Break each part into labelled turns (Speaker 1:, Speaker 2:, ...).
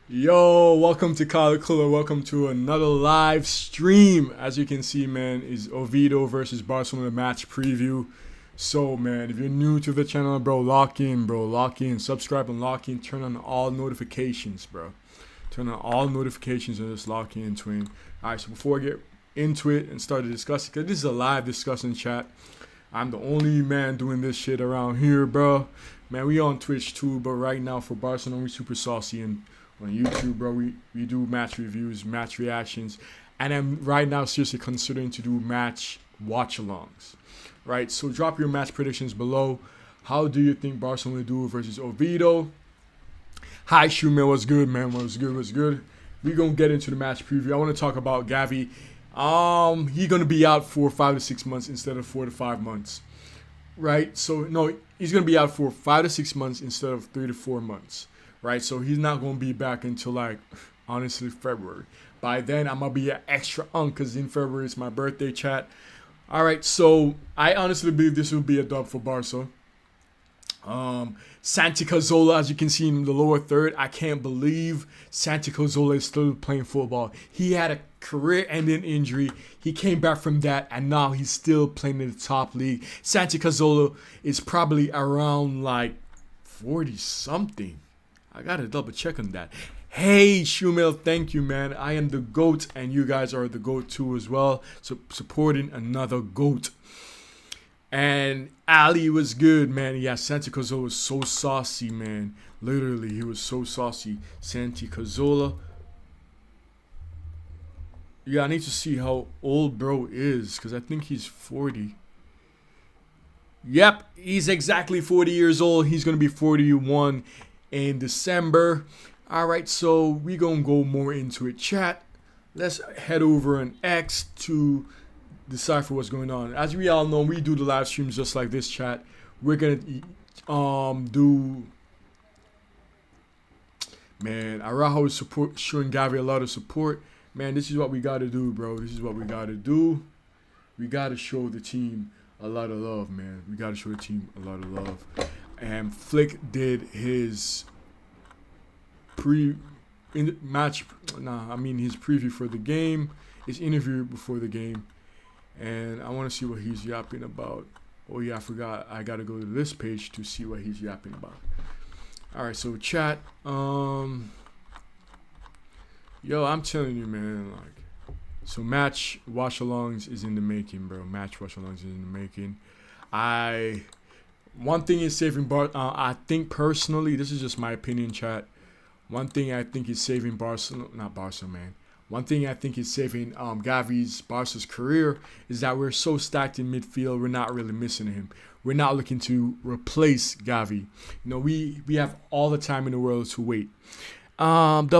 Speaker 1: Yo, welcome to kaltheculer. Welcome to another live stream. As you can see, man, is Oviedo versus Barcelona match preview. So, man, if you're new to the channel, bro, lock in, bro. Lock in, subscribe and lock in. Turn on all notifications, bro. Turn on all notifications and just lock in, twin. All right, so before I get into it and start to discuss it, because this is a live discussion chat, I'm the only man doing this shit around here, bro. Man, we on Twitch too, but right now for Barcelona, we super saucy and on YouTube, bro. We do match reviews, match reactions, and I'm right now seriously considering to do match watch-alongs. Right, so drop your match predictions below. How do you think Barcelona do versus Oviedo? Hi, Shumel, what's good, man? What's good? What's good? We gonna get into the match preview. I want to talk about Gavi. He gonna be out for 5 to 6 months instead of 4 to 5 months. Right, so no, he's gonna be out for 5 to 6 months instead of 3 to 4 months. Right, so he's not gonna be back until like honestly February. By then I'm gonna be an extra because in February it's my birthday, chat. All right, so I honestly believe this will be a dub for Barca. Santi Cazorla, as you can see in the lower third, I can't believe Santi Cazorla is still playing football. He had a career-ending injury. He came back from that, and now he's still playing in the top league. Santi Cazorla is probably around like 40 something. I gotta double check on that. Hey, Shumel, thank you, man. I am the GOAT, and you guys are the GOAT too as well. So supporting another GOAT. And Ali was good, man. Yeah, Santi Cazorla was so saucy, man. Literally, he was so saucy. Santi Cazorla. Yeah, I need to see how old bro is, because I think he's 40. Yep, he's exactly 40 years old. He's going to be 41 in December. All right, so we're going to go more into it. Chat, let's head over on X to decipher what's going on. As we all know, we do the live streams just like this, chat. We're going to do... Man, Araujo is showing Gavi a lot of support. Man, this is what we got to do, bro. This is what we got to do. We got to show the team a lot of love, man. We got to show the team a lot of love. And Flick did his his preview for the game, his interview before the game, and I want to see what he's yapping about. Oh yeah, I forgot. I gotta go to this page to see what he's yapping about. All right, so chat. Yo, I'm telling you, man. Like, so match watch-alongs is in the making, bro. Match watch-alongs is in the making. One thing is saving I think personally, this is just my opinion, chat. One thing I think is saving One thing I think is saving Gavi's Barca's career is that we're so stacked in midfield. We're not really missing him. We're not looking to replace Gavi. You know, we have all the time in the world to wait. Thank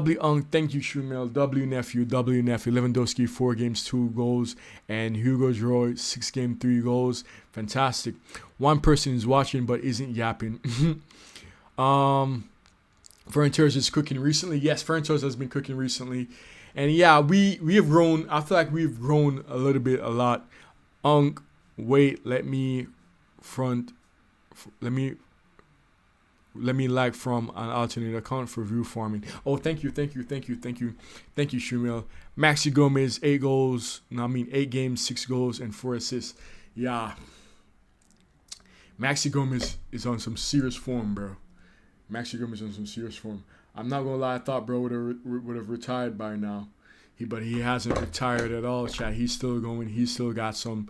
Speaker 1: you, Shumel. W nephew. Lewandowski 4 games 2 goals, and Hugo Droy 6 games 3 goals. Fantastic. One person is watching but isn't yapping. Ferranteros is cooking recently. Yes, Ferranteros has been cooking recently. And yeah, we have grown. I feel like we've grown a lot. Wait, let me like from an alternate account for view farming. Oh, thank you, Shumil. Maxi Gomez, 8 goals. 8 games, 6 goals, and 4 assists. Yeah. Maxi Gomez is on some serious form, bro. I'm not gonna lie, I thought bro would have retired by now. But he hasn't retired at all, chat. He's still going. He's still got some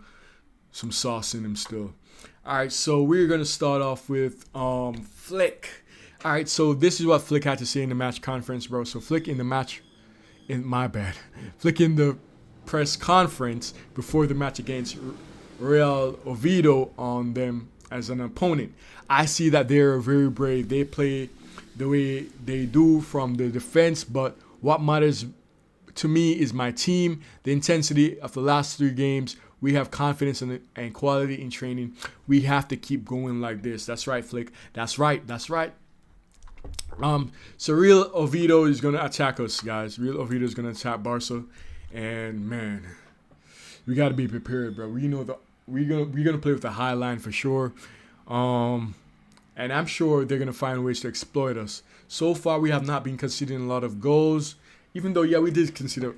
Speaker 1: sauce in him still. All right, so we're gonna start off with Flick. All right, so this is what Flick had to say in the match conference, bro. So Flick in the press conference before the match against Real Oviedo on them as an opponent. I see that they're very brave. They play the way they do from the defense, but what matters to me is my team, the intensity of the last 3 games. We have confidence and quality in training. We have to keep going like this. That's right, Flick. That's right. So Real Oviedo is gonna attack us, guys. Real Oviedo is gonna attack Barca, and man, we gotta be prepared, bro. We're gonna play with the high line for sure. And I'm sure they're going to find ways to exploit us. So far, we have not been conceding a lot of goals. Even though, yeah, we did consider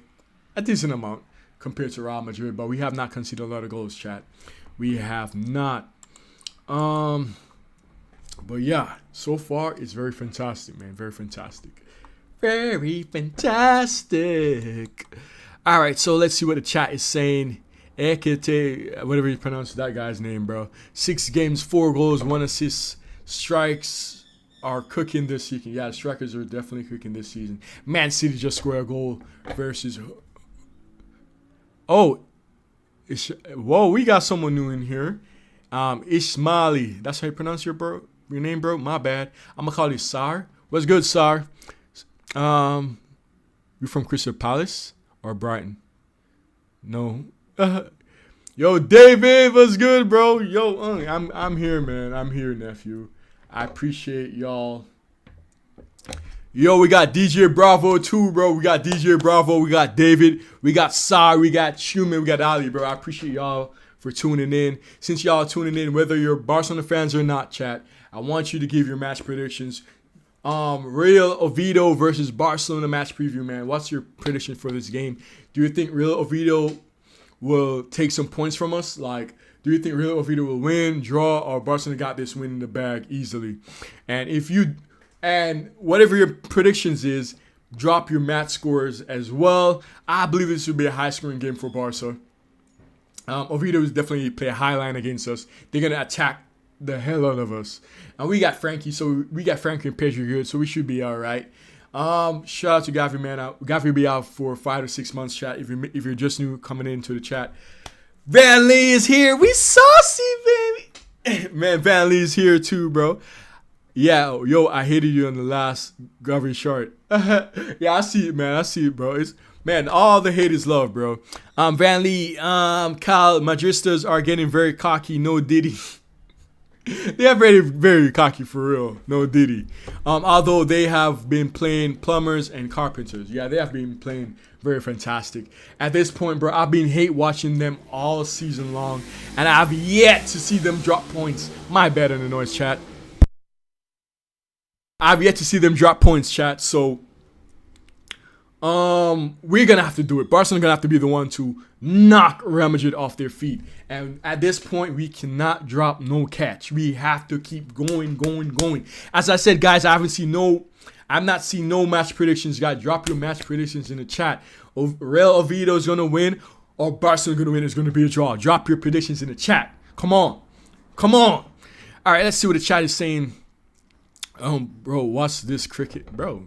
Speaker 1: a decent amount compared to Real Madrid. But we have not conceded a lot of goals, chat. We have not. But yeah, so far, it's very fantastic, man. Very fantastic. Very fantastic. All right, so let's see what the chat is saying. Ekete, whatever you pronounce that guy's name, bro. 6 games, 4 goals, 1 assist. Strikes are cooking this season. Yeah, strikers are definitely cooking this season. Man City just scored a goal versus... Oh, whoa, we got someone new in here. Ismaili. That's how you pronounce your name, bro? My bad. I'm going to call you Sar. What's good, Sar? You from Crystal Palace or Brighton? No. Yo, David, what's good, bro? Yo, I'm here, man. I'm here, nephew. I appreciate y'all. Yo, we got DJ Bravo too, bro. We got DJ Bravo. We got David. We got Sar. We got Schumann. We got Ali, bro. I appreciate y'all for tuning in. Since y'all tuning in, whether you're Barcelona fans or not, chat, I want you to give your match predictions. Real Oviedo versus Barcelona match preview, man. What's your prediction for this game? Do you think Real Oviedo will take some points from us? Like, do you think Real Oviedo will win, draw, or Barcelona got this win in the bag easily? And whatever your predictions is, drop your match scores as well. I believe this will be a high-scoring game for Barca. Oviedo is definitely play a high line against us. They're gonna attack the hell out of us. And we got Frankie, so we got Frankie and Pedro good, so we should be all right. Shout out to Gavi, man. Gavi will be out for 5 to 6 months, chat. If you're just new coming into the chat, Van Lee is here. We saucy, baby. Man, Van Lee is here too, bro. Yeah, yo, I hated you on the last Gavi short. Yeah, I see it, man. I see it, bro. Man, all the hate is love, bro. Van Lee, Cal Madristas are getting very cocky. No Diddy. They are very, very cocky for real. No Diddy. Although they have been playing plumbers and carpenters. Yeah, they have been playing very fantastic. At this point, bro, I've been hate watching them all season long. And I've yet to see them drop points. My bad on the noise, chat. I've yet to see them drop points, chat. So, we're going to have to do it. Barcelona going to have to be the one to knock Real Madrid off their feet. And at this point, we cannot drop no catch. We have to keep going. As I said, guys, I've not seen no match predictions. Guys, drop your match predictions in the chat. Real Oviedo is going to win or Barcelona going to win. It's going to be a draw. Drop your predictions in the chat. Come on. All right, let's see what the chat is saying. Bro, what's this cricket? Bro,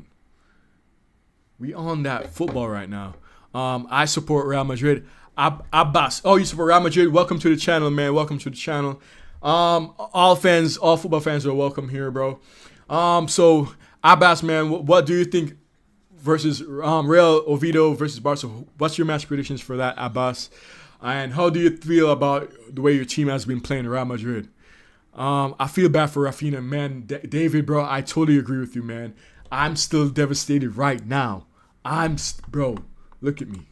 Speaker 1: we on that football right now. I support Real Madrid. Abbas. Oh, you support Real Madrid? Welcome to the channel, man. Welcome to the channel. All football fans are welcome here, bro. So Abbas, man, what do you think versus Real Oviedo versus Barca? What's your match predictions for that, Abbas? And how do you feel about the way your team has been playing Real Madrid? I feel bad for Rafinha, man. David, bro, I totally agree with you, man. I'm still devastated right now. Bro, look at me.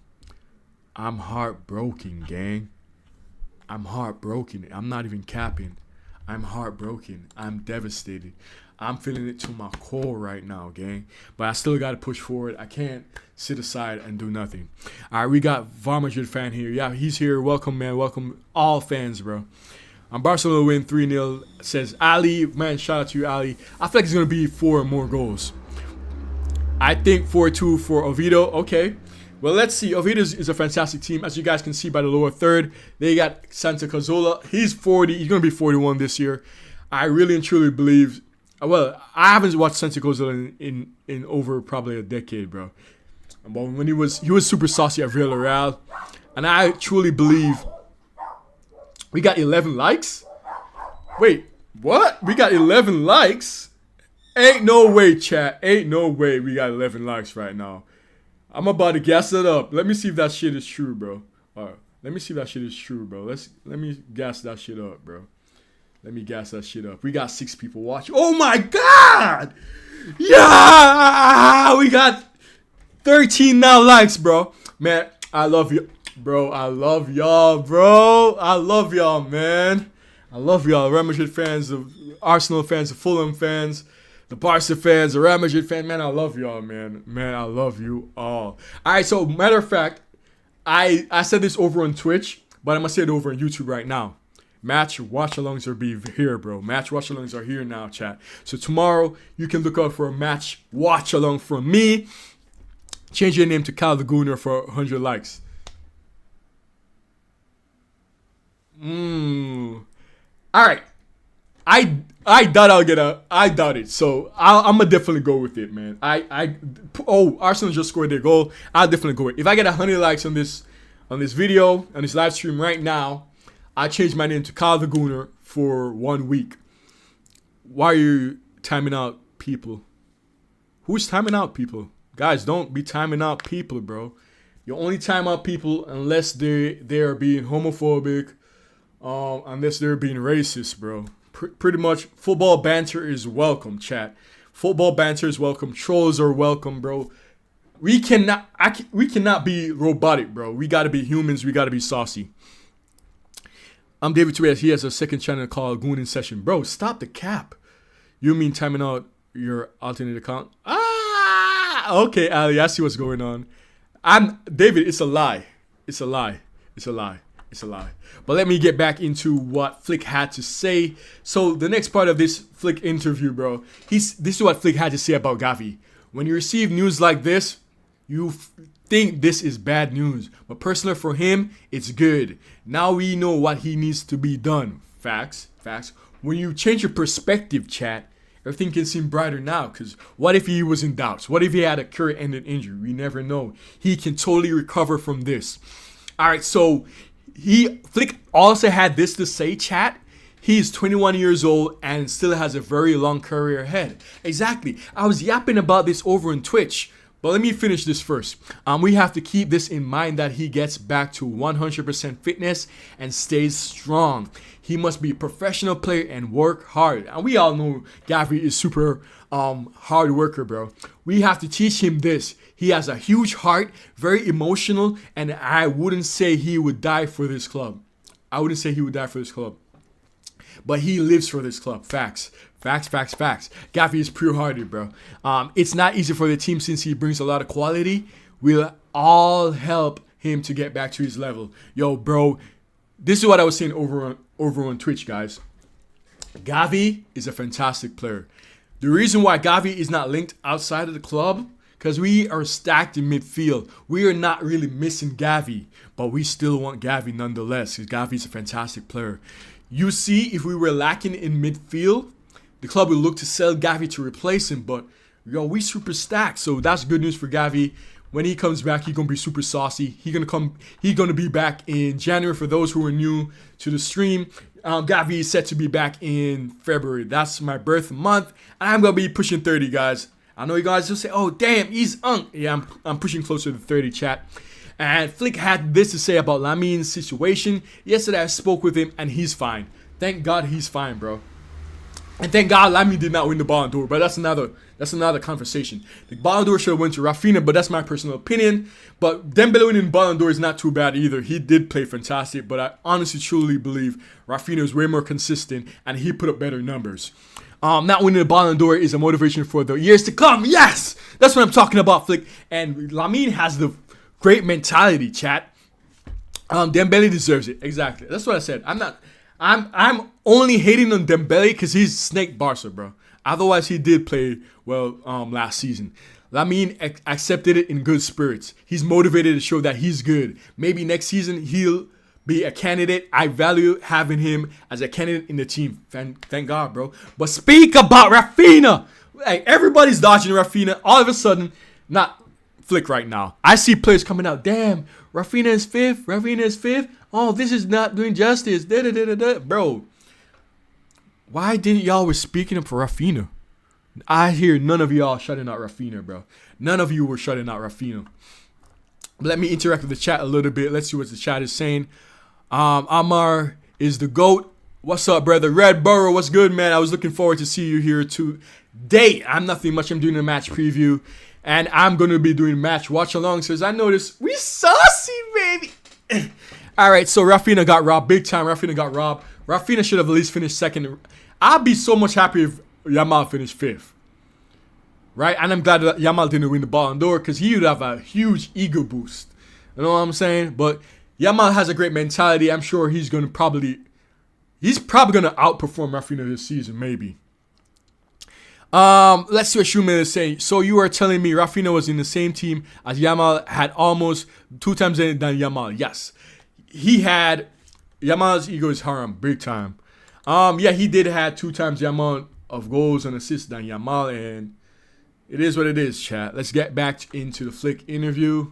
Speaker 1: I'm heartbroken, gang. I'm heartbroken. I'm not even capping. I'm heartbroken. I'm devastated. I'm feeling it to my core right now, gang. But I still got to push forward. I can't sit aside and do nothing. All right, we got Var Madrid fan here. Yeah, he's here. Welcome, man. Welcome all fans, bro. Barcelona win 3-0, says Ali. Man, shout out to you, Ali. I feel like it's going to be 4 more goals. I think 4-2 for Oviedo. Okay. Well, let's see. Oviedo is a fantastic team. As you guys can see by the lower third, they got Santa Cazorla. He's 40. He's going to be 41 this year. I really and truly believe. Well, I haven't watched Santa Cazorla in over probably a decade, bro. But when he was super saucy at Villarreal. And I truly believe we got 11 likes. Wait, what? We got 11 likes? Ain't no way, chat. Ain't no way we got 11 likes right now. I'm about to gas it up. Let me see if that shit is true, bro. All right. Let me see if that shit is true, bro. Let me gas that shit up, bro. Let me gas that shit up. We got 6 people watching. Oh my God! Yeah! We got 13 now likes, bro. Man, I love you. Bro, I love y'all, bro. I love y'all, man. I love y'all. Real Madrid fans, the Arsenal fans, the Fulham fans, the Barca fans, the Real Madrid fans. Man, I love y'all, man. Man, I love you all. All right, so matter of fact, I said this over on Twitch, but I'm going to say it over on YouTube right now. Match watch-alongs are be here, bro. Match watch-alongs are here now, chat. So tomorrow, you can look out for a match watch-along from me. Change your name to kaltheculer for 100 likes. All right. I doubt I'll get a. I doubt it. So I'm gonna definitely go with it, man. Arsenal just scored their goal. I'll definitely go with it. If I get 100 likes on this video, on this live stream right now, I change my name to kaltheculer for 1 week. Why are you timing out people? Who's timing out people? Guys, don't be timing out people, bro. You only time out people unless they're being homophobic, unless they're being racist, bro. Pretty much, football banter is welcome, chat. Football banter is welcome. Trolls are welcome, bro. We cannot be robotic, bro. We gotta be humans. We gotta be saucy. I'm David Torres. He has a second channel called Goon in Session, bro. Stop the cap. You mean timing out your alternate account? Okay, Ali. I see what's going on. David. It's a lie. It's a lie. It's a lie. It's a lie. But let me get back into what Flick had to say. So the next part of this Flick interview, bro, this is what Flick had to say about Gavi. When you receive news like this, you think this is bad news. But personally for him, it's good. Now we know what he needs to be done. Facts. When you change your perspective, chat, everything can seem brighter now. Because what if he was in doubts? What if he had a career-ending injury? We never know. He can totally recover from this. All right, so Flick also had this to say, chat. He's 21 years old and still has a very long career ahead. Exactly. I was yapping about this over on Twitch, but let me finish this first. We have to keep this in mind that he gets back to 100% fitness and stays strong. He must be a professional player and work hard. And we all know Gavi is super hard worker, bro. We have to teach him this. He has a huge heart, very emotional, and I wouldn't say he would die for this club. But he lives for this club. Facts. Gavi is pure-hearted, bro. It's not easy for the team since he brings a lot of quality. We'll all help him to get back to his level. Yo, bro, this is what I was saying over on Twitch, guys. Gavi is a fantastic player. The reason why Gavi is not linked outside of the club, because we are stacked in midfield. We are not really missing Gavi, but we still want Gavi nonetheless, because Gavi is a fantastic player. You see, if we were lacking in midfield, the club would look to sell Gavi to replace him, but yo, we super stacked, so that's good news for Gavi. When he comes back, he's gonna be super saucy. He's gonna be back in January. For those who are new to the stream, Gavi is set to be back in February. That's my birth month, and I'm gonna be pushing 30, guys. I know you guys will say, "Oh, damn, he's Yeah, I'm pushing closer to 30, chat." And Flick had this to say about Lamin's situation. Yesterday, I spoke with him, and he's fine. Thank God he's fine, bro. And thank God Lamin did not win the Ballon d'Or, but that's another conversation. The Ballon d'Or should have went to Rafinha, but that's my personal opinion. But Dembele winning the Ballon d'Or is not too bad either. He did play fantastic, but I honestly, truly believe Rafinha is way more consistent, and he put up better numbers. Not winning the Ballon d'Or is a motivation for the years to come. Yes! That's what I'm talking about, Flick. And Lamin has the great mentality, chat. Dembele deserves it. Exactly. That's what I said. I'm only hating on Dembele because he's snake Barca, bro. Otherwise, he did play well last season. Lamin accepted it in good spirits. He's motivated to show that he's good. Maybe next season he'll be a candidate. I value having him as a candidate in the team. Thank God, bro. But speak about Rafinha. Like, everybody's dodging Rafinha. All of a sudden, not Flick right now. I see players coming out. Damn, Rafinha is fifth. Oh, this is not doing justice. Bro, why didn't y'all was speaking up for Rafinha? I hear none of y'all shutting out Rafinha, bro. None of you were shutting out Rafinha. Let me interact with the chat a little bit. Let's see what the chat is saying. Amar is the GOAT. What's up, brother? Red Burrow, what's good, man? I was looking forward to see you here today. I'm nothing much. I'm doing a match preview. And I'm going to be doing match watch-alongs because I noticed we saucy, baby. All right, so Rafinha got robbed. Big time, Rafinha got robbed. Rafinha should have at least finished second. I'd be so much happy if Yamal finished fifth. Right? And I'm glad that Yamal didn't win the Ballon d'Or because he would have a huge ego boost. You know what I'm saying? But Yamal has a great mentality. I'm sure he's probably going to outperform Rafinha this season, maybe. Let's see what Schumann is saying. So you are telling me Rafinha was in the same team as Yamal, had almost 2 times than Yamal. Yes. Yamal's ego is haram, big time. Yeah, he did have 2 times the amount of goals and assists than Yamal, and it is what it is, chat. Let's get back into the Flick interview.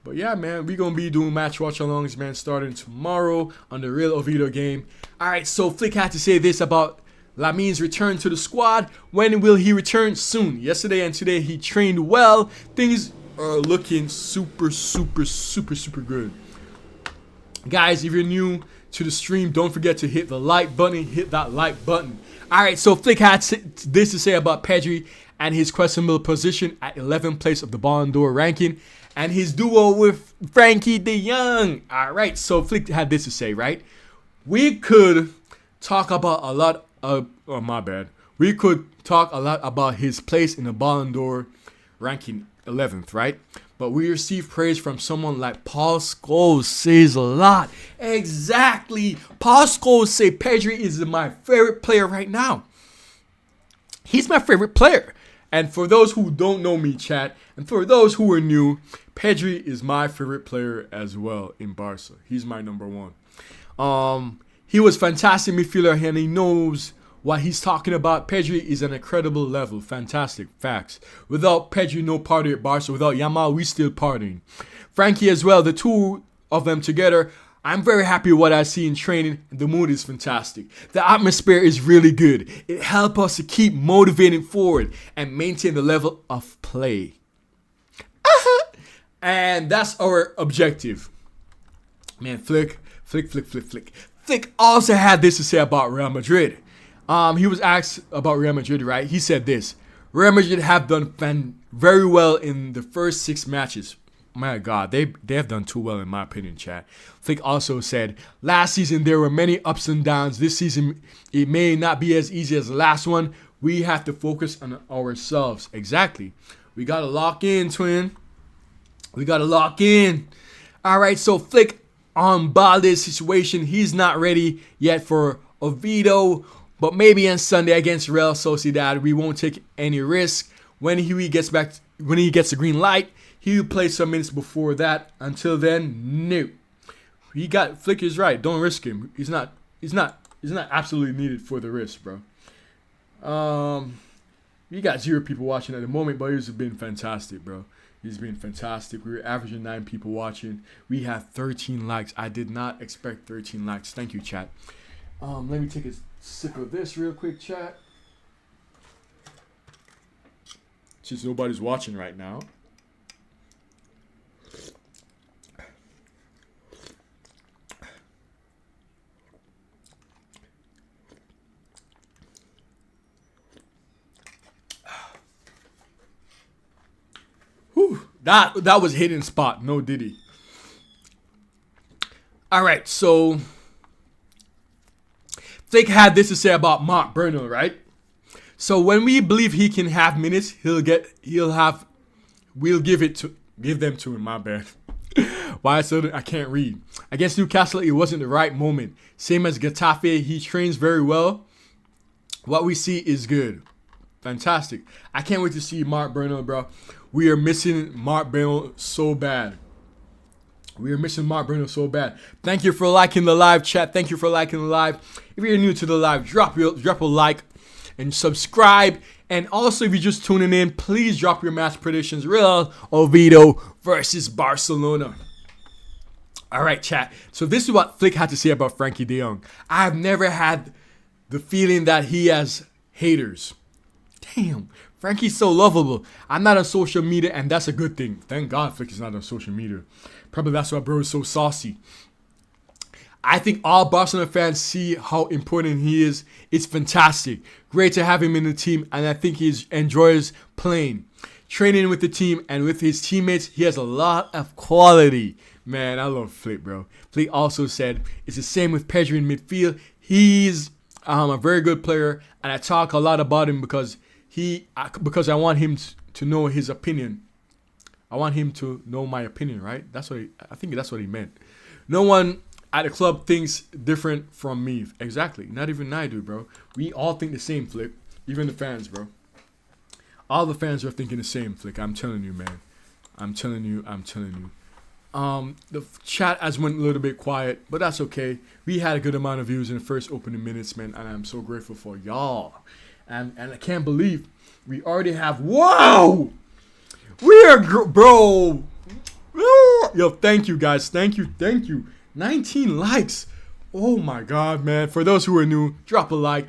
Speaker 1: But yeah, man, we're going to be doing match watch alongs, man, starting tomorrow on the real Oviedo game. All right, so Flick had to say this about Lamin's return to the squad. When will he return? Soon. Yesterday and today he trained well. Things are looking super good. Guys, if you're new to the stream, don't forget to hit the like button. Hit that like button. All right, so Flick had this to say about Pedri and his questionable position at 11th place of the Ballon d'Or ranking and his duo with Frankie de Jong. All right, so Flick had this to say, right? We could talk about a lot of, We could talk a lot about his place in the Ballon d'Or ranking 11th, right? But we receive praise from someone like Paul Scholes says a lot. Exactly. Paul Scholes say Pedri is my favorite player right now. He's my favorite player. And for those who don't know me, chat, and for those who are new, Pedri is my favorite player as well in Barca. He's my number 1. He was fantastic midfielder and he knows what he's talking about. Pedri is an incredible level. Fantastic. Facts. Without Pedri, no party at Barca. Without Yamal, we still partying. Frankie as well. The two of them together. I'm very happy with what I see in training. The mood is fantastic. The atmosphere is really good. It helps us to keep motivating forward and maintain the level of play. And that's our objective. Man, Flick. Flick also had this to say about Real Madrid. He was asked about Real Madrid, right? He said this. Real Madrid have done very well in the first 6 matches. My God, they have done too well in my opinion, chat. Flick also said, last season there were many ups and downs. This season it may not be as easy as the last one. We have to focus on ourselves. Exactly. We got to lock in, twin. We got to lock in. All right, so Flick on Balde's situation. He's not ready yet for Oviedo, but maybe on Sunday against Real Sociedad, we won't take any risk. When he gets the green light, he will play some minutes before that. Until then, no. Flick is right. Don't risk him. He's not absolutely needed for the risk, bro. We got 0 people watching at the moment, but he's been fantastic, bro. He's been fantastic. We were averaging 9 people watching. We have 13 likes. I did not expect 13 likes. Thank you, chat. Let me take a sip of this real quick, chat. Since nobody's watching right now. Whew, that was hidden spot. No Diddy. All right, so Flick had this to say about Mark Burnell, right? So when we believe he can have minutes, we'll give them to him. My bad. Why I can't read. Against Newcastle, it wasn't the right moment. Same as Getafe, he trains very well. What we see is good. Fantastic. I can't wait to see Mark Burnell, bro. We are missing Mark Burnell so bad. Thank you for liking the live, chat. Thank you for liking the live. If you're new to the live, drop a like and subscribe. And also, if you're just tuning in, please drop your match predictions. Real Oviedo versus Barcelona. All right, chat. So this is what Flick had to say about Frankie de Jong. I've never had the feeling that he has haters. Damn, Frankie's so lovable. I'm not on social media, and that's a good thing. Thank God Flick is not on social media. Probably that's why bro is so saucy. I think all Barcelona fans see how important he is. It's fantastic. Great to have him in the team, and I think he enjoys playing. Training with the team and with his teammates, he has a lot of quality. Man, I love Flick, bro. Flick also said, it's the same with Pedri in midfield. He's a very good player, and I talk a lot about him because I want him to know his opinion. I want him to know my opinion, right? I think that's what he meant. No one at the club thinks different from me. Exactly. Not even I do, bro. We all think the same, Flick. Even the fans, bro. All the fans are thinking the same, Flick. I'm telling you, man. I'm telling you. The chat has went a little bit quiet, but that's okay. We had a good amount of views in the first opening minutes, man, and I'm so grateful for y'all. And I can't believe we already have. Whoa! We are, bro. Yo, thank you guys. Thank you. 19 likes. Oh my God, man. For those who are new, drop a like.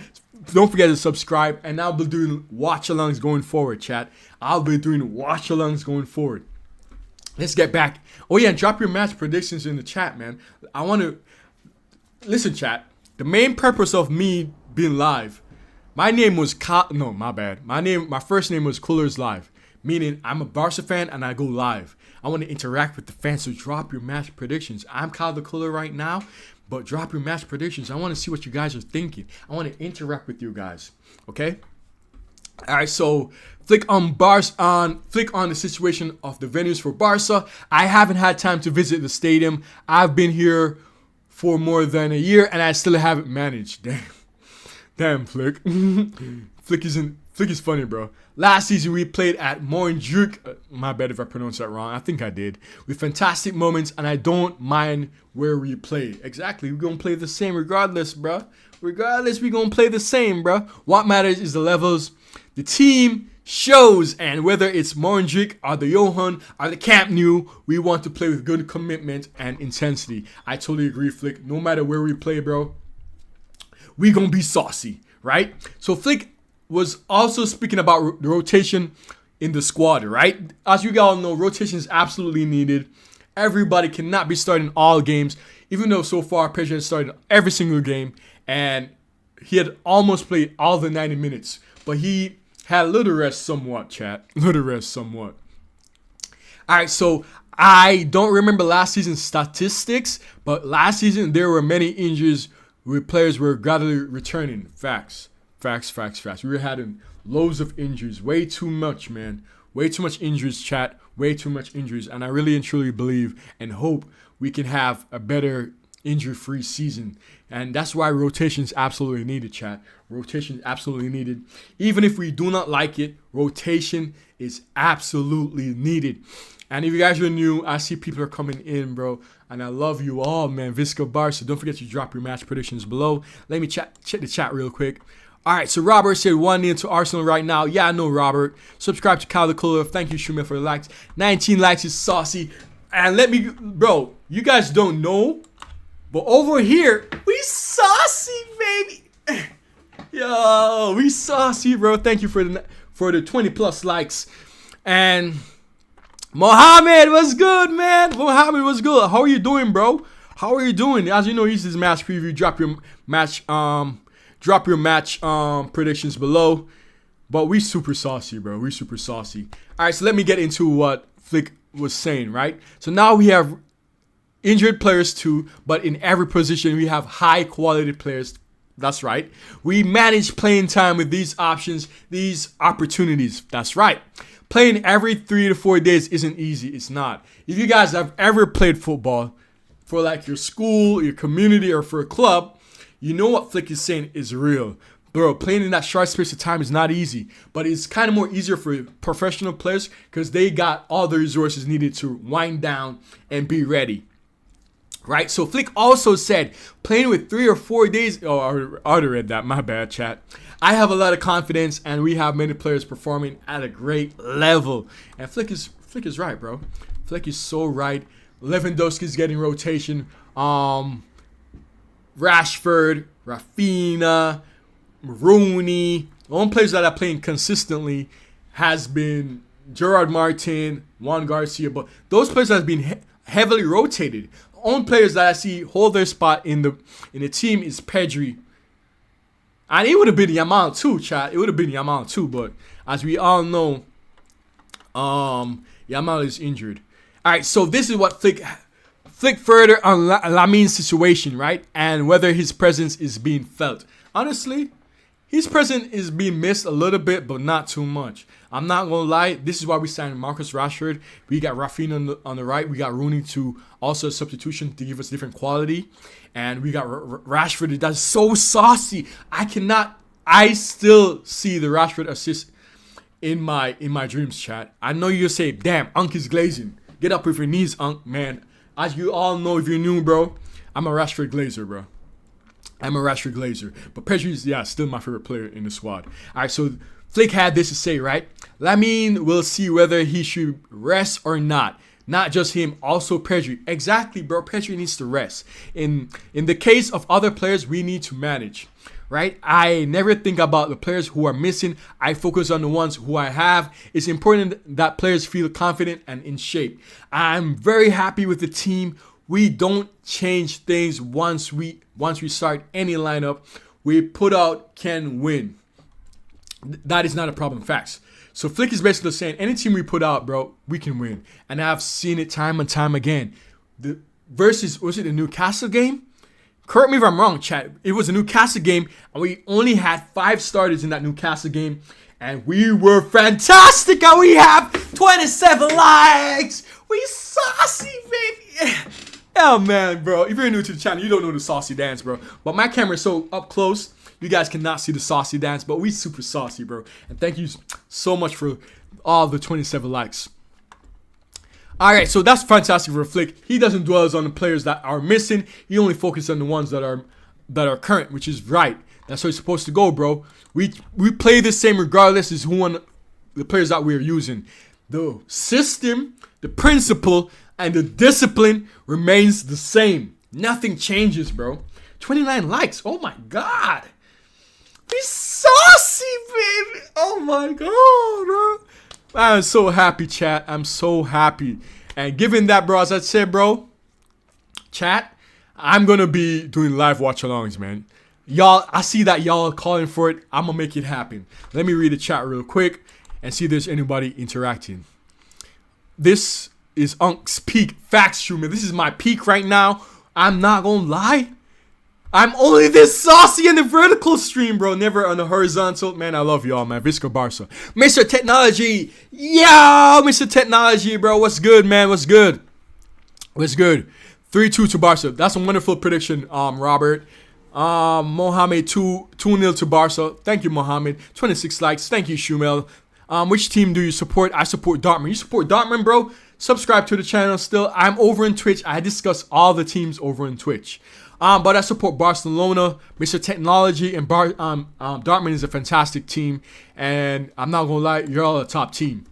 Speaker 1: Don't forget to subscribe. And I'll be doing watch-alongs going forward, chat. I'll be doing watch-alongs going forward. Let's get back. Oh yeah, drop your match predictions in the chat, man. I want to listen, chat. The main purpose of me being live, my name was no, my bad. My first name was Coolers Live, meaning I'm a Barca fan and I go live. I want to interact with the fans, so drop your match predictions. I'm Kyle the Cooler right now, but drop your match predictions. I want to see what you guys are thinking. I want to interact with you guys. Okay. All right, so flick on the situation of the venues for Barca. I haven't had time to visit the stadium. I've been here for more than a year and I still haven't managed. Damn, Flick. Flick is funny, bro. Last season we played at Montjuic. My bad if I pronounced that wrong. I think I did. With fantastic moments, and I don't mind where we play. Exactly, we're gonna play the same regardless, bro. Regardless, we're gonna play the same, bro. What matters is the levels the team shows, and whether it's Montjuic or the Johan or the Camp Nou, we want to play with good commitment and intensity. I totally agree, Flick. No matter where we play, bro, we gonna be saucy, right? So Flick was also speaking about the rotation in the squad, right? As you all know, rotation is absolutely needed. Everybody cannot be starting all games, even though so far Pedro has started every single game, and he had almost played all the 90 minutes, but he had a little rest somewhat, chat. Little rest somewhat. All right, so I don't remember last season's statistics, but last season there were many injuries where players were gradually returning. Facts. We were having loads of injuries. Way too much, man. Way too much injuries, chat. Way too much injuries. And I really and truly believe and hope we can have a better injury-free season. And that's why rotation is absolutely needed, chat. Rotation is absolutely needed. Even if we do not like it, rotation is absolutely needed. And if you guys are new, I see people are coming in, bro. And I love you all, man. Visca Barca. So don't forget to drop your match predictions below. Let me check the chat real quick. All right, so Robert said 1-0 to Arsenal right now. Yeah, I know, Robert. Subscribe to Kyle the Cooler. Thank you, Shumer, for the likes. 19 likes is saucy. And let me, bro, you guys don't know, but over here, we saucy, baby. Yo, we saucy, bro. Thank you for the 20 plus likes. And Mohammed was good, man. Mohammed was good. How are you doing, bro? How are you doing? As you know, this is match preview. Drop your match predictions below. But we super saucy, bro. We super saucy. All right, so let me get into what Flick was saying, right? So now we have injured players too, but in every position we have high quality players. That's right. We manage playing time with these options, these opportunities. That's right. Playing every 3 to 4 days isn't easy. It's not. If you guys have ever played football for like your school, your community, or for a club, you know what Flick is saying is real. Bro, playing in that short space of time is not easy, but it's kind of more easier for professional players because they got all the resources needed to wind down and be ready. Right? So Flick also said, playing with 3 or 4 days, I already read that, my bad, chat. I have a lot of confidence and we have many players performing at a great level. And Flick is right, bro. Flick is so right. Lewandowski's getting rotation. Rashford, Rafinha, Rooney. The only players that are playing consistently has been Gerard Martin, Juan Garcia, but those players have been heavily rotated. The only players that I see hold their spot in the team is Pedri. And it would have been Yamal too, chat. It would have been Yamal too, but as we all know, Yamal is injured. All right, so this is what Flick Flick further on Lamin's situation, right? And whether his presence is being felt. Honestly, his presence is being missed a little bit, but not too much. I'm not going to lie. This is why we signed Marcus Rashford. We got Rafinha on the right. We got Rooney to also a substitution to give us different quality. And we got Rashford that's so saucy. I still see the Rashford assist in my dreams, chat. I know you'll say, damn, Unk is glazing. Get up with your knees, Unk, man. As you all know, if you're new, bro, I'm a Rashford glazer, bro. I'm a Rashford glazer. But Pedri is, still my favorite player in the squad. All right, so Flick had this to say, right? Lamin will see whether he should rest or not. Not just him, also Pedri. Exactly, bro. Pedri needs to rest. In the case of other players, we need to manage, right? I never think about the players who are missing. I focus on the ones who I have. It's important that players feel confident and in shape. I'm very happy with the team. We don't change things once we start any lineup. We put out can win. That is not a problem. Facts. So Flick is basically saying any team we put out, bro, we can win. And I've seen it time and time again. The versus, was it the Newcastle game? Correct me if I'm wrong, chat. It was a Newcastle game, and we only had 5 starters in that Newcastle game. And we were fantastic, and we have 27 likes. We saucy, baby. Oh, man, bro. If you're new to the channel, you don't know the saucy dance, bro. But my camera's so up close, you guys cannot see the saucy dance, but we super saucy, bro. And thank you so much for all the 27 likes. All right, so that's fantastic for Flick. He doesn't dwell on the players that are missing. He only focuses on the ones that are current, which is right. That's how it's supposed to go, bro. We play the same regardless as the players that we're using. The system, the principle, and the discipline remains the same. Nothing changes, bro. 29 likes. Oh my God. We saucy, baby. Oh my God, bro. I'm so happy, chat. I'm so happy. And given that, bro, as I said, bro, chat, I'm going to be doing live watch-alongs, man. Y'all, I see that y'all calling for it. I'm going to make it happen. Let me read the chat real quick and see if there's anybody interacting. This is Unk's peak. Facts, Schumann. This is my peak right now. I'm not going to lie. I'm only this saucy in the vertical stream, bro. Never on the horizontal. Man, I love y'all, man. Visca Barca. Mr. Technology. Yo, Mr. Technology, bro. What's good, man? What's good? What's good? 3-2 to Barca. That's a wonderful prediction, Robert. Mohammed 2-0 to Barca. Thank you, Mohammed. 26 likes. Thank you, Shumel. Which team do you support? I support Dortmund. You support Dortmund, bro? Subscribe to the channel still. I'm over in Twitch. I discuss all the teams over in Twitch. But I support Barcelona, Mr. Technology, and Dortmund is a fantastic team. And I'm not going to lie, you're all a top team.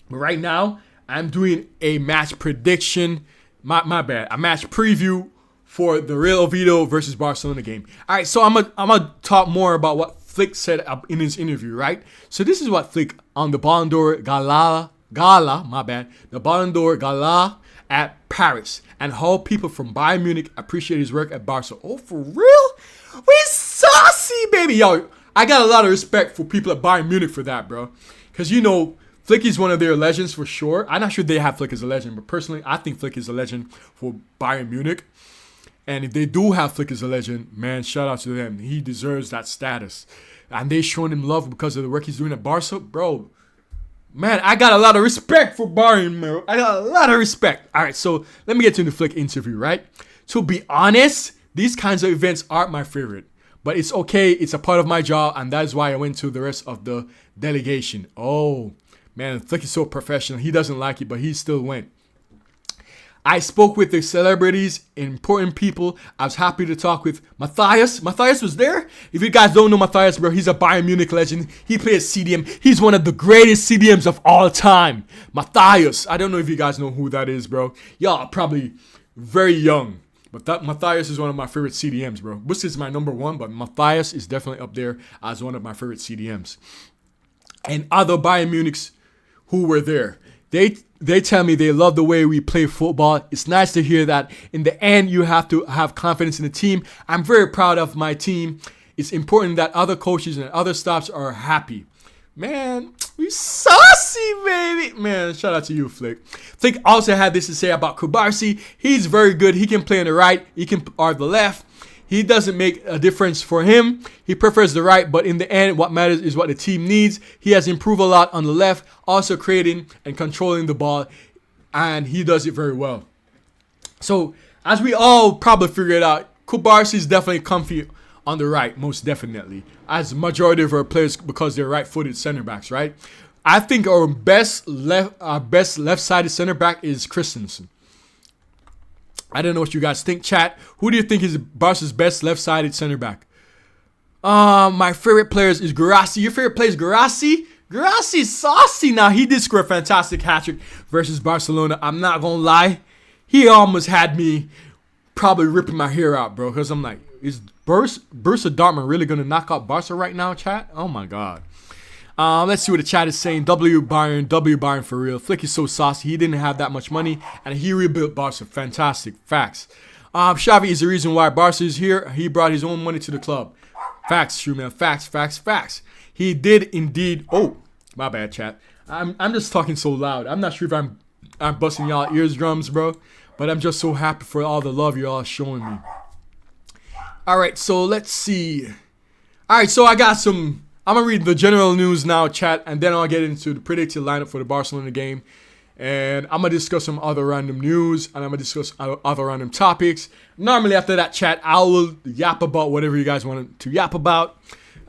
Speaker 1: But right now, I'm doing a match prediction. My bad. A match preview for the Real Oviedo versus Barcelona game. All right, so I'm gonna talk more about what Flick said in his interview, right? So this is what Flick on the Ballon d'Or Gala, the Ballon d'Or Gala at Paris, and how people from Bayern Munich appreciate his work at Barca. Oh, for real? We saucy, baby. Yo, I got a lot of respect for people at Bayern Munich for that, bro. Because, you know, Flick is one of their legends for sure. I'm not sure they have Flick as a legend, but personally, I think Flick is a legend for Bayern Munich. And if they do have Flick as a legend, man, shout out to them. He deserves that status. And they showing him love because of the work he's doing at Barca. Bro, man, I got a lot of respect for Bayern, bro. I got a lot of respect. All right, so let me get to the Flick interview, right? To be honest, these kinds of events aren't my favorite. But it's okay. It's a part of my job, and that is why I went to the rest of the delegation. Oh, man, Flick is so professional. He doesn't like it, but he still went. I spoke with the celebrities, important people. I was happy to talk with Matthias. Matthias was there. If you guys don't know Matthias, bro, he's a Bayern Munich legend. He plays CDM. He's one of the greatest CDMs of all time. Matthias. I don't know if you guys know who that is, bro. Y'all are probably very young. But that Matthias is one of my favorite CDMs, bro. Busquets is my number one, but Matthias is definitely up there as one of my favorite CDMs. And other Bayern Munichs who were there. They tell me they love the way we play football. It's nice to hear that. In the end, you have to have confidence in the team. I'm very proud of my team. It's important that other coaches and other staffs are happy. Man, we saucy, baby. Man, shout out to you, Flick. Flick also had this to say about Kubarsi. He's very good. He can play on the right. He can or the left. He doesn't make a difference for him. He prefers the right, but in the end, what matters is what the team needs. He has improved a lot on the left, also creating and controlling the ball, and he does it very well. So, as we all probably figured out, Kubarsi is definitely comfy on the right, most definitely, as majority of our players because they're right-footed center backs, right? I think our best left-sided center back is Christensen. I don't know what you guys think, chat. Who do you think is Barca's best left-sided center back? My favorite players is Guirassy. Your favorite player is Guirassy? Guirassy's saucy now. He did score a fantastic hat-trick versus Barcelona. I'm not going to lie. He almost had me probably ripping my hair out, bro. Because I'm like, is Borussia Dortmund really going to knock out Barca right now, chat? Oh, my God. Let's see what the chat is saying. W Bayern for real. Flick is so saucy. He didn't have that much money, and he rebuilt Barca. Fantastic. Facts. Xavi is the reason why Barca is here. He brought his own money to the club. Facts, true, man. Facts. He did indeed. Oh, my bad, chat. I'm just talking so loud. I'm not sure if I'm busting y'all eardrums, bro, but I'm just so happy for all the love y'all showing me. All right, so let's see. All right, so I got some. I'm going to read the general news now, chat, and then I'll get into the predicted lineup for the Barcelona game. And I'm going to discuss some other random news, and I'm going to discuss other random topics. Normally, after that, chat, I will yap about whatever you guys want to yap about.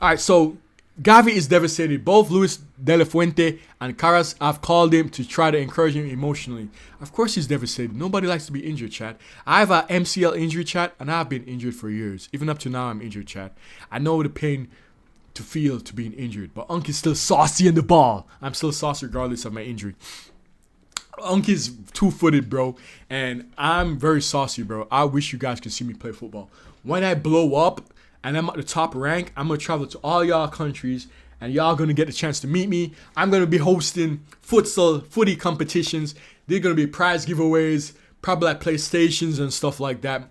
Speaker 1: All right, so Gavi is devastated. Both Luis De La Fuente and Caras have called him to try to encourage him emotionally. Of course he's devastated. Nobody likes to be injured, chat. I have a MCL injury, chat, and I've been injured for years. Even up to now, I'm injured, chat. I know the pain to feel to being injured, but Unc is still saucy in the ball. I'm still saucy regardless of my injury. Unc is two-footed, bro, and I'm very saucy, bro. I wish you guys could see me play football. When I blow up and I'm at the top rank, I'm going to travel to all y'all countries, and y'all going to get a chance to meet me. I'm going to be hosting footy competitions. There are going to be prize giveaways, probably like PlayStations and stuff like that.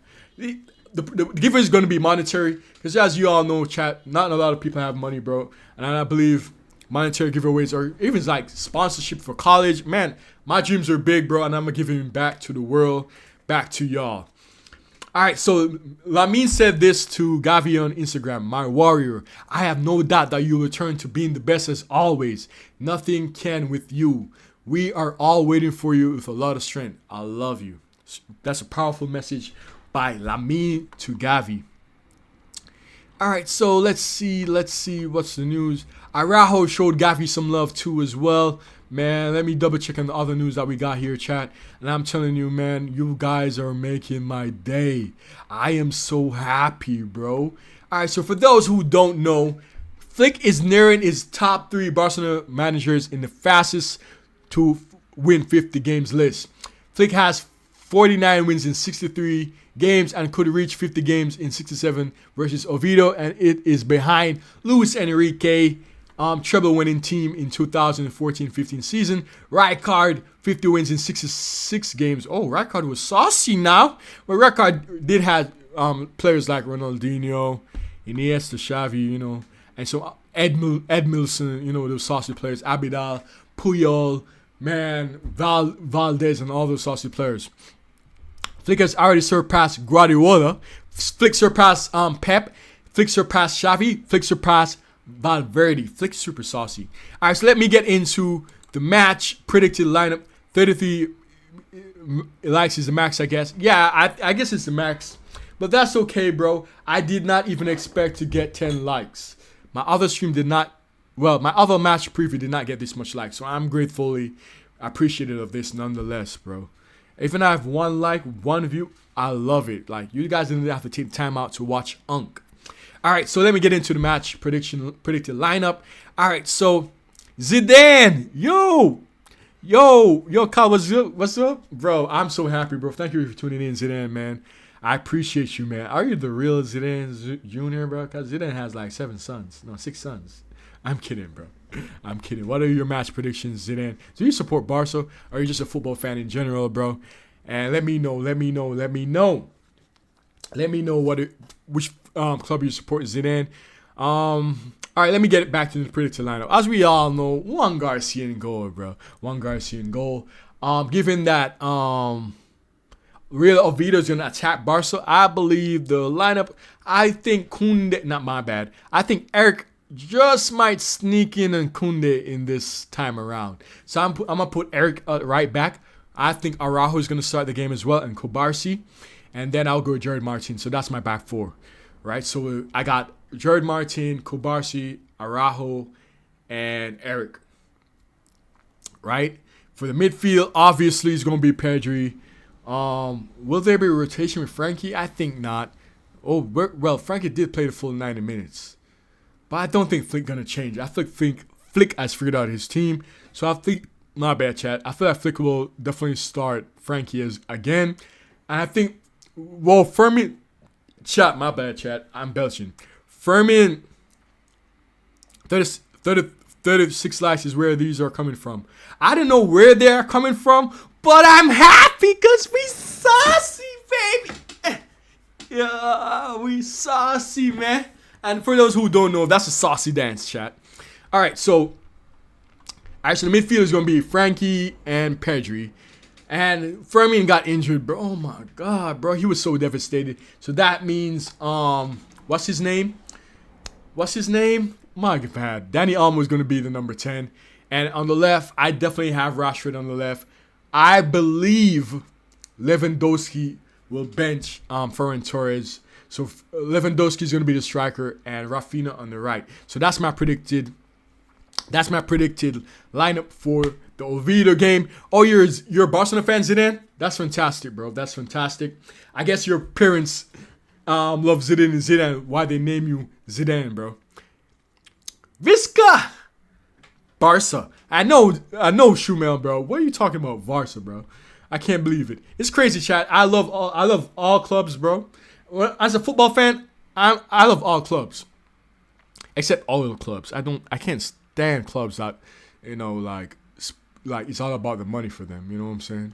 Speaker 1: The giveaway is going to be monetary because, as you all know, chat, not a lot of people have money, bro. And I believe monetary giveaways or even like sponsorship for college. Man, my dreams are big, bro, and I'm going to give them back to the world, back to y'all. All right, so Lamine said this to Gavi on Instagram. My warrior, I have no doubt that you'll return to being the best as always. Nothing can with you. We are all waiting for you with a lot of strength. I love you. That's a powerful message by Lamine to Gavi. All right, so let's see what's the news. Araujo showed Gavi some love too as well. Man, let me double check on the other news that we got here, chat. And I'm telling you, man, you guys are making my day. I am so happy, bro. All right, so for those who don't know, Flick is nearing his top 3 Barcelona managers in the fastest to win 50 games list. Flick has 49 wins in 63 games and could reach 50 games in 67 versus Oviedo, and it is behind Luis Enrique, treble winning team in 2014-15 season. Rijkaard, 50 wins in 66 games. Oh, Rijkaard was saucy now, but Rijkaard did have players like Ronaldinho, Iniesta, Xavi, and so Edmilson, those saucy players, Abidal, Puyol, man, Valdez, and all those saucy players. Flick has already surpassed Guardiola. Flick surpassed Pep. Flick surpassed Xavi. Flick surpassed Valverde. Flick super saucy. All right, so let me get into the match predicted lineup. 33 likes is the max, I guess. Yeah, I guess it's the max. But that's okay, bro. I did not even expect to get 10 likes. My other stream did not. Well, my other match preview did not get this much likes. So I'm gratefully appreciative of this nonetheless, bro. Even if I have 1 like, 1 view, I love it. Like, you guys didn't have to take time out to watch Unc. All right, so let me get into the match predicted lineup. All right, so Zidane, yo, Kyle, what's up, bro? I'm so happy, bro. Thank you for tuning in, Zidane, man. I appreciate you, man. Are you the real Zidane Jr., bro? Because Zidane has like 6 sons. I'm kidding, bro. I'm kidding. What are your match predictions, Zidane? Do you support Barca, or are you just a football fan in general, bro? And let me know which club you support, Zidane. All All right, let me get it back to the predicted lineup. As we all know, Juan Garcia in goal, bro. Juan Garcia in goal. Given that Real Oviedo is going to attack Barca, I believe the lineup, I think Kunde, not my bad. I think Eric just might sneak in on Kunde in this time around. So I'm going to put Eric right back. I think Araujo is going to start the game as well, and Kobarsi. And then I'll go with Jared Martin. So that's my back four, right? So I got Jared Martin, Kobarsi, Araujo, and Eric, right? For the midfield, obviously, it's going to be Pedri. Will there be a rotation with Frankie? I think not. Oh, well, Frankie did play the full 90 minutes. But I don't think Flick going to change. I think Flick has figured out his team. So I think, my bad, chat. I feel like Flick will definitely start Frankie as again. And I think, well, Fermin, chat, my bad, chat. I'm belching. Fermin, 36 likes is where these are coming from. I don't know where they are coming from, but I'm happy because we saucy, baby. Yeah, we saucy, man. And for those who don't know, that's a saucy dance, chat. All right, so actually the midfield is going to be Frankie and Pedri. And Fermin got injured, bro. Oh, my God, bro. He was so devastated. So that means, what's his name? My God, Danny Almo is going to be the number 10. And on the left, I definitely have Rashford on the left. I believe Lewandowski will bench Ferran Torres. So Lewandowski is going to be the striker and Rafinha on the right. So that's my predicted lineup for the Oviedo game. Oh, you're a Barcelona fan, Zidane? That's fantastic, bro. That's fantastic. I guess your parents love Zidane. Why they name you Zidane, bro? Visca! Barca. I know, Shumel, bro. What are you talking about, Barca, bro? I can't believe it. It's crazy, chat. I love all clubs, bro. As a football fan, I love all clubs, except all the clubs. I can't stand clubs that, like it's all about the money for them. You know what I'm saying?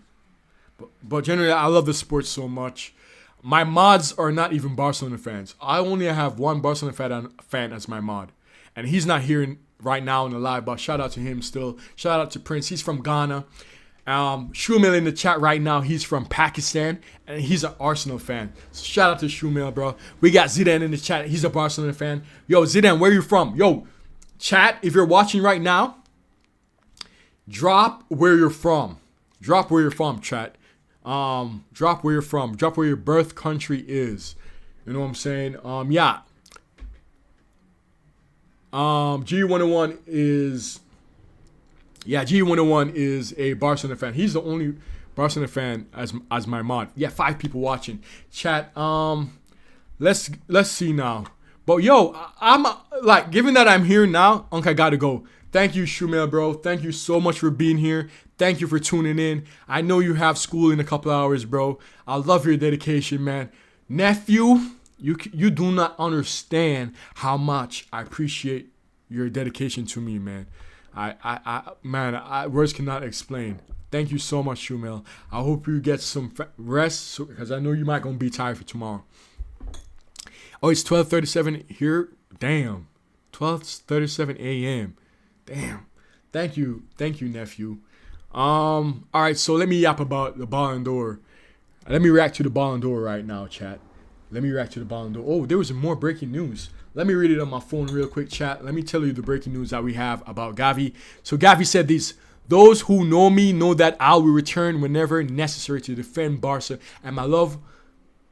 Speaker 1: But generally, I love the sport so much. My mods are not even Barcelona fans. I only have one Barcelona fan as my mod, and he's not here right now in the live, but shout out to him still. Shout out to Prince. He's from Ghana. Shumel in the chat right now. He's from Pakistan, and he's an Arsenal fan. So shout out to Shumel, bro. We got Zidane in the chat. He's a Barcelona fan. Yo, Zidane, where you from? Yo, chat, if you're watching right now, drop where you're from. Drop where you're from, chat. Drop where you're from. Drop where your birth country is. You know what I'm saying? Yeah. G101 is G101 is a Barcelona fan. He's the only Barcelona fan as my mod. Yeah, 5 people watching. Chat. Let's see now. But yo, I'm like, given that I'm here now, I gotta go. Thank you, Shumel, bro. Thank you so much for being here. Thank you for tuning in. I know you have school in a couple hours, bro. I love your dedication, man. Nephew, you do not understand how much I appreciate your dedication to me, man. I words cannot explain. Thank you so much, Shumel. I hope you get some rest because I know you might gonna be tired for tomorrow. Oh, it's 12:37 here. Damn, 12:37 a.m. Damn. Thank you, nephew. All right, so let me yap about the Ballon d'Or. Let me react to the Ballon d'Or right now, chat. Let me react to the Ballon d'Or. Oh, there was more breaking news. Let me read it on my phone real quick, chat. Let me tell you the breaking news that we have about Gavi. So Gavi said this: those who know me know that I will return whenever necessary to defend Barca and my loved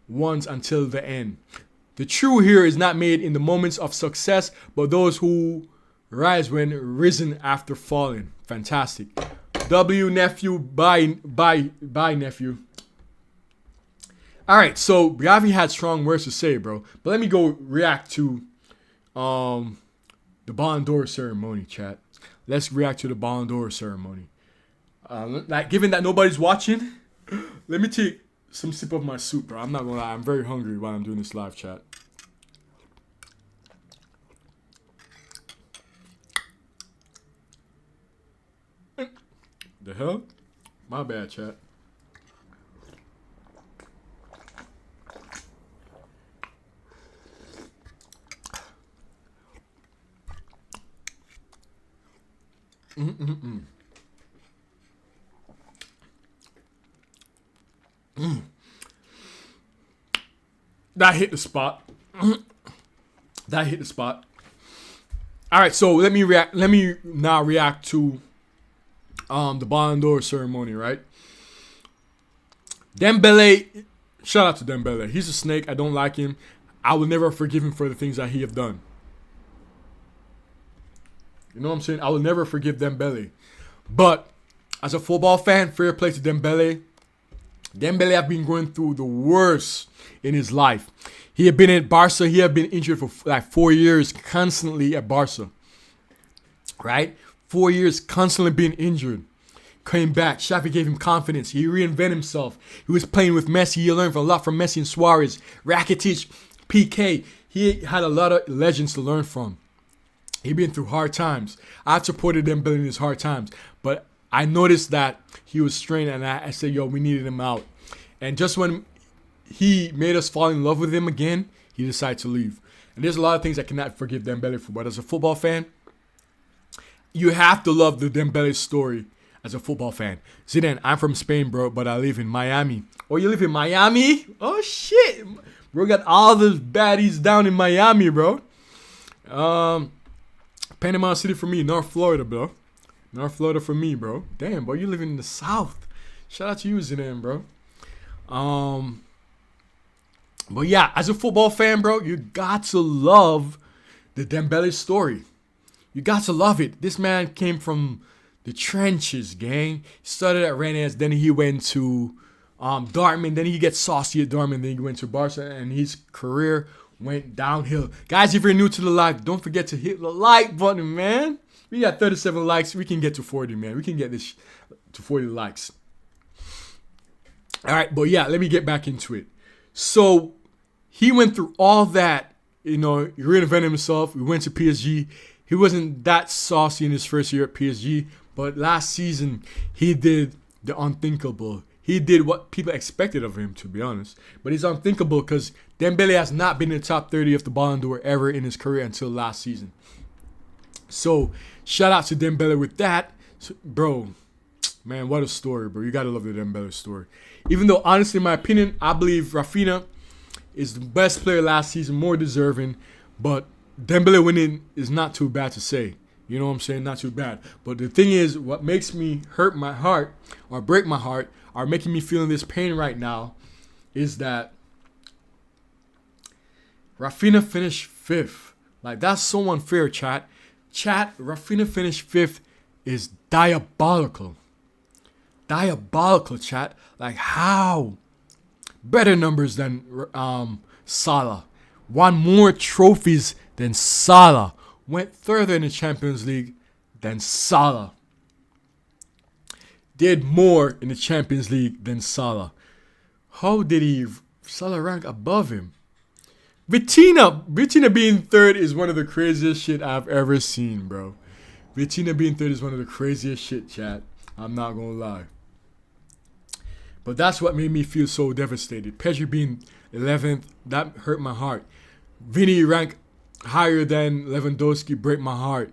Speaker 1: ones until the end. The true hero is not made in the moments of success, but those who rise when risen after falling. Fantastic. W, nephew. Bye, nephew. All right, so Gavi had strong words to say, bro. But let me go react to the Ballon d'Or ceremony, chat. Let's react to the Ballon d'Or ceremony. Like, given that nobody's watching, let me take some sip of my soup, bro. I'm not gonna lie, I'm very hungry while I'm doing this live chat. The hell? My bad, chat. That hit the spot. That hit the spot. All right, so let me now react to the Ballon d'Or ceremony, right? Dembele, shout out to Dembele. He's a snake. I don't like him. I will never forgive him for the things that he have done. You know what I'm saying? I will never forgive Dembele. But as a football fan, fair play to Dembele. Dembele have been going through the worst in his life. He had been at Barca. He had been injured for like 4 years constantly at Barca. Right? 4 years constantly being injured. Came back. Xavi gave him confidence. He reinvented himself. He was playing with Messi. He learned a lot from Messi and Suarez. Rakitic, PK. He had a lot of legends to learn from. He been through hard times. I've supported Dembele in his hard times. But I noticed that he was strained, and I said, yo, we needed him out. And just when he made us fall in love with him again, he decided to leave. And there's a lot of things I cannot forgive Dembele for. But as a football fan, you have to love the Dembele story as a football fan. Zidane, I'm from Spain, bro, but I live in Miami. Oh, you live in Miami? Oh, shit. Bro, got all the baddies down in Miami, bro. Panama City for me. North Florida, bro. North Florida for me, bro. Damn, bro, you live in the South. Shout out to you, Zidane, bro. But yeah, as a football fan, bro, you got to love the Dembele story. You got to love it. This man came from the trenches, gang. He started at Rennes, then he went to Dortmund, then he gets saucy at Dortmund, then he went to Barca, and his career went downhill. Guys, if you're new to the live, don't forget to hit the like button, man. We got 37 likes. We can get to 40, man. We can get this to 40 likes. All right, but yeah, let me get back into it. So he went through all that, you know, he reinvented himself. We went to PSG. He wasn't that saucy in his first year at PSG, but last season he did the unthinkable. He did what people expected of him, to be honest. But it's unthinkable because Dembele has not been in the top 30 of the Ballon d'Or ever in his career until last season. So shout out to Dembele with that. So, bro, man, what a story, bro. You got to love the Dembele story. Even though, honestly, in my opinion, I believe Rafinha is the best player last season, more deserving. But Dembele winning is not too bad to say. You know what I'm saying? Not too bad. But the thing is, what makes me hurt my heart or break my heart or making me feeling this pain right now is that Rafinha finished 5th. Like, that's so unfair, chat. Chat, Rafinha finished 5th is diabolical. Diabolical, chat. Like, how? Better numbers than Salah. Won more trophies than Salah. Went further in the Champions League than Salah. Did more in the Champions League than Salah. How did Salah rank above him? Vitinha being 3rd is one of the craziest shit I've ever seen, bro. Vitinha being 3rd is one of the craziest shit, chat. I'm not gonna lie. But that's what made me feel so devastated. Pedri being 11th, that hurt my heart. Vinny ranked higher than Lewandowski, break my heart.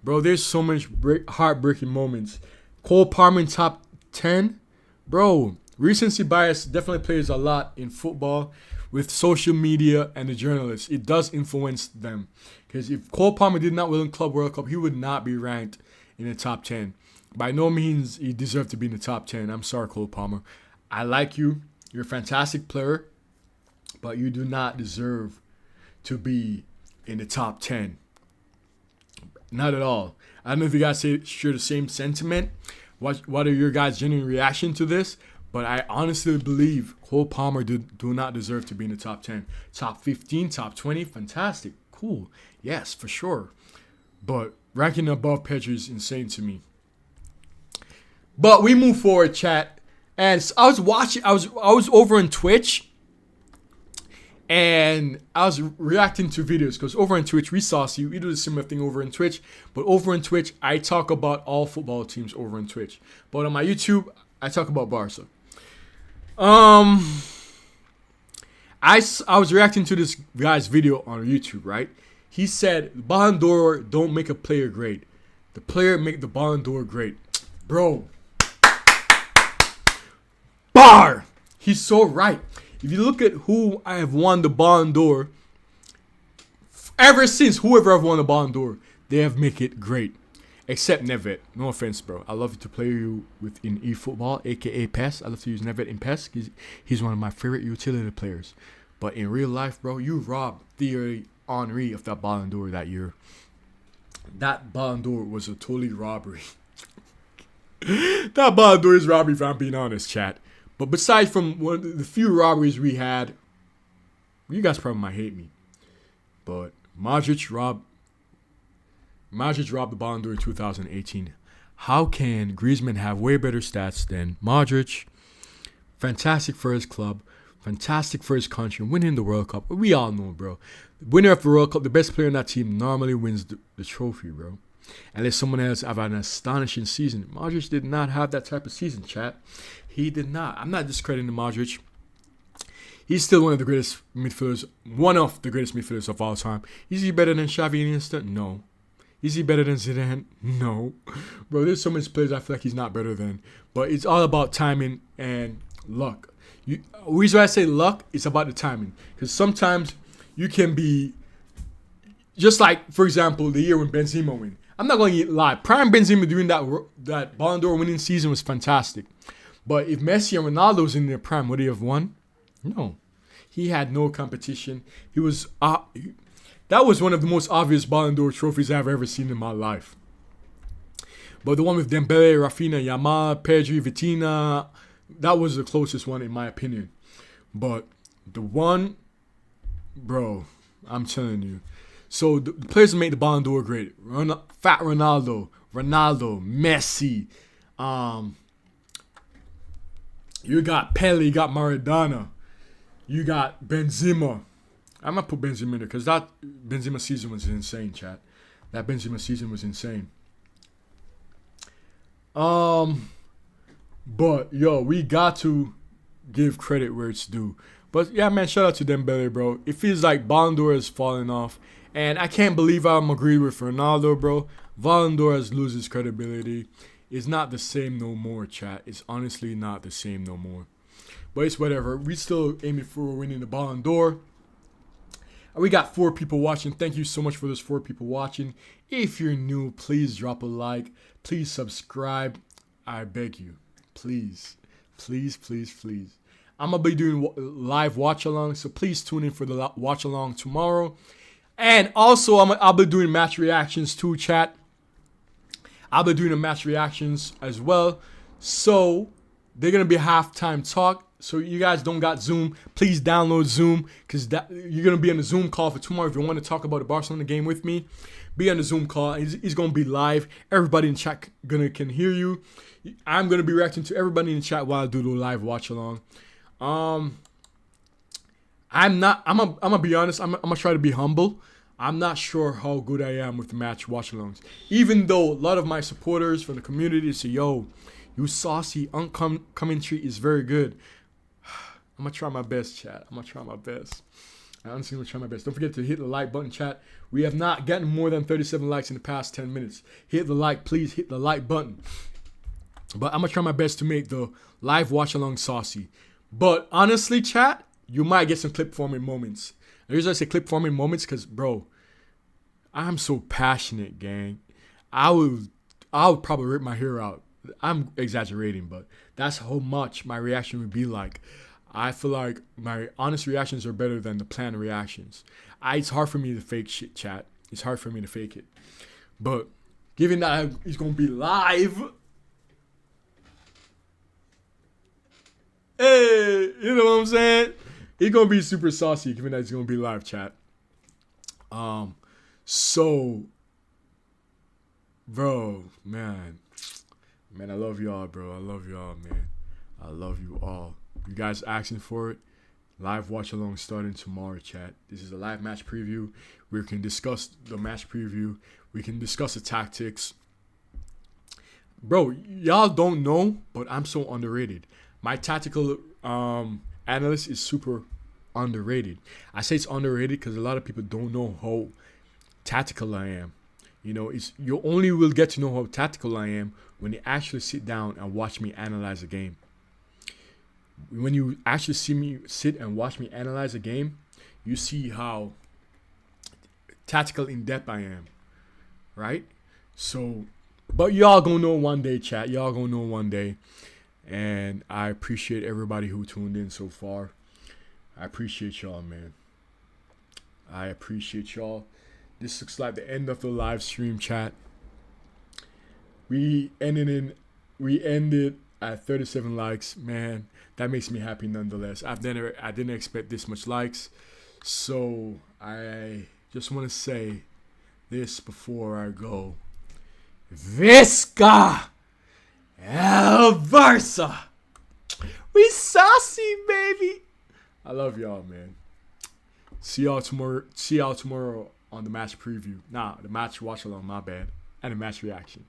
Speaker 1: Bro, there's so much heartbreaking moments. Cole Palmer in top 10. Bro, recency bias definitely plays a lot in football with social media and the journalists. It does influence them. Because if Cole Palmer did not win Club World Cup, he would not be ranked in the top 10. By no means he deserved to be in the top 10. I'm sorry, Cole Palmer. I like you. You're a fantastic player. But you do not deserve to be in the top 10. Not at all. I don't know if you guys share the same sentiment. What are your guys' genuine reaction to this? But I honestly believe Cole Palmer do not deserve to be in the top 10. Top 15, top 20, fantastic. Cool. Yes, for sure. But ranking above Pedri is insane to me. But we move forward, chat. And I was over on Twitch. And I was reacting to videos because over on Twitch, we do the similar thing over on Twitch. But over on Twitch, I talk about all football teams over on Twitch. But on my YouTube, I talk about Barca. I was reacting to this guy's video on YouTube, right? He said, Ballon d'Or don't make a player great. The player make the Ballon d'Or great. Bro. Bar! He's so right. If you look at who I have won the Ballon d'Or, ever since whoever have won the Ballon d'Or, they have make it great. Except Nevet. No offense, bro. I love to play you with in eFootball, aka PES. I love to use Nevet in PES. He's one of my favorite utility players. But in real life, bro, you robbed Thierry Henry of that Ballon d'Or that year. That Ballon d'Or was a totally robbery. That Ballon d'Or is robbery, if I'm being honest, chat. But besides from one of the few robberies we had, you guys probably might hate me, but Modric robbed the Ballon d'Or in 2018. How can Griezmann have way better stats than Modric? Fantastic for his club, fantastic for his country, winning the World Cup. We all know, bro. The winner of the World Cup, the best player on that team, normally wins the trophy, bro. Unless someone else have an astonishing season. Modric did not have that type of season, chat. He did not. I'm not discrediting Modric. He's still one of the greatest midfielders of all time. Is he better than Xavi and Iniesta? No. Is he better than Zidane? No. Bro, there's so many players I feel like he's not better than. But it's all about timing and luck. The reason why I say luck is about the timing. Because sometimes you can be, just like, for example, the year when Benzema won. I'm not going to lie. Prime Benzema during that Ballon d'Or winning season was fantastic. But if Messi and Ronaldo was in their prime, would he have won? No. He had no competition. He was that was one of the most obvious Ballon d'Or trophies I've ever seen in my life. But the one with Dembele, Rafinha, Yamal, Pedri, Vitinha, that was the closest one in my opinion. But the one, bro, I'm telling you. So the players that make the Ballon d'Or great. Fat Ronaldo, Messi, you got Pele, you got Maradona, you got Benzema. I'm going to put Benzema in there because that Benzema season was insane, chat. That Benzema season was insane. But, yo, we got to give credit where it's due. But, yeah, man, shout out to Dembele, bro. It feels like Ballon d'Or is falling off. And I can't believe I'm agreed with Ronaldo, bro. Ballon d'Or has loses credibility. It's not the same no more, chat. It's honestly not the same no more. But it's whatever. We still aiming for winning the Ballon d'Or. We got 4 people watching. Thank you so much for those 4 people watching. If you're new, please drop a like. Please subscribe. I beg you. Please. Please, please, please. I'm going to be doing live watch-along, so please tune in for the watch-along tomorrow. And also, I'll be doing match reactions too, chat. I'll be doing the match reactions as well. So, they're going to be halftime talk. So, you guys don't got Zoom. Please download Zoom because you're going to be on the Zoom call for tomorrow. If you want to talk about the Barcelona game with me, be on the Zoom call. He's going to be live. Everybody in the chat can hear you. I'm going to be reacting to everybody in the chat while I do the live watch along. I'm gonna be honest. I'm gonna try to be humble. I'm not sure how good I am with the match watch-alongs. Even though a lot of my supporters from the community say, yo, you saucy commentary is very good. I'm going to try my best, chat. I'm going to try my best. I honestly going to try my best. Don't forget to hit the like button, chat. We have not gotten more than 37 likes in the past 10 minutes. Hit the like. Please hit the like button. But I'm going to try my best to make the live watch-along saucy. But honestly, chat, you might get some clip-forming moments. The reason I say clip-forming moments because, bro, I'm so passionate, gang. I would probably rip my hair out. I'm exaggerating, but that's how much my reaction would be like. I feel like my honest reactions are better than the planned reactions. It's hard for me to fake shit, chat. It's hard for me to fake it. But given that it's going to be live, hey, you know what I'm saying? It's going to be super saucy given that it's going to be live, chat. So, bro, man, I love y'all, bro. I love y'all, man. I love you all. You guys asking for it. Live watch along starting tomorrow, chat. This is a live match preview. We can discuss the match preview. We can discuss the tactics. Bro, y'all don't know, but I'm so underrated. My tactical analyst is super underrated. I say it's underrated because a lot of people don't know how tactical I am. You know, you only will get to know how tactical I am when you actually sit down and watch me analyze a game. when you actually see me sit and watch me analyze a game, you see how tactical in depth I am, right? So, but y'all gonna know one day, chat. Y'all gonna know one day. And I appreciate everybody who tuned in so far. I appreciate y'all, man. I appreciate y'all. This looks like the end of the live stream, chat. We ended at 37 likes, man. That makes me happy nonetheless. I didn't expect this much likes, so I just want to say this before I go. Visca El Barca. We saucy, baby. I love y'all, man. See y'all tomorrow on the match preview. Nah, the match watch along, my bad. And the match reaction.